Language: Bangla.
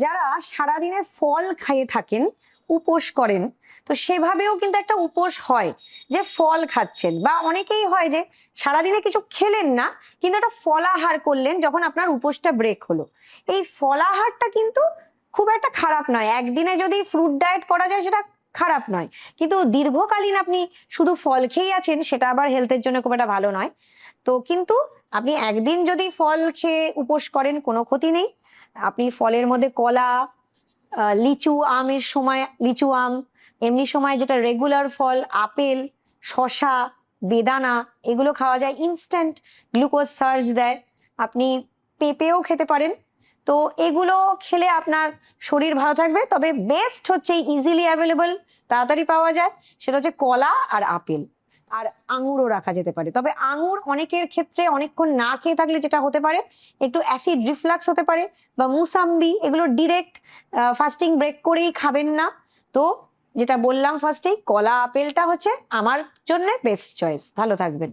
যারা সারাদিনে ফল খেয়ে থাকেন, উপোস করেন, তো সেভাবেও কিন্তু একটা উপোস হয় যে ফল খাচ্ছেন, বা অনেকেই হয় যে সারাদিনে কিছু খেলেন না কিন্তু একটা ফলাহার করলেন যখন আপনার উপোসটা ব্রেক হলো। এই ফলাহারটা কিন্তু খুব একটা খারাপ নয়, একদিনে যদি ফ্রুট ডায়েট করা যায় সেটা খারাপ নয়, কিন্তু দীর্ঘকালীন আপনি শুধু ফল খেয়ে আছেন সেটা আবার হেলথের জন্য খুব একটা ভালো নয়। তো কিন্তু আপনি একদিন যদি ফল খেয়ে উপোস করেন কোনো ক্ষতি নেই। আপনি ফলের মধ্যে কলা, লিচু আমের সময় লিচু আম, এমনি সময় যেটা রেগুলার ফল আপেল, শসা, বেদানা, এগুলো খাওয়া যায়, ইনস্ট্যান্ট গ্লুকোজ সার্জ দেয়। আপনি পেঁপেও খেতে পারেন। তো এগুলো খেলে আপনার শরীর ভালো থাকবে। তবে বেস্ট হচ্ছে ইজিলি অ্যাভেলেবল, তাড়াতাড়ি পাওয়া যায়, সেটা হচ্ছে কলা আর আপেল। আর আঙুরও রাখা যেতে পারে, তবে আঙুর অনেকের ক্ষেত্রে অনেকক্ষণ না খেয়ে থাকলে যেটা হতে পারে একটু অ্যাসিড রিফ্লাক্স হতে পারে। বা মুসাম্বি, এগুলো ডিরেক্ট ফাস্টিং ব্রেক করেই খাবেন না। তো যেটা বললাম ফার্স্টেই, কলা আপেলটা হচ্ছে আমার জন্য বেস্ট চয়েস। ভালো থাকবেন।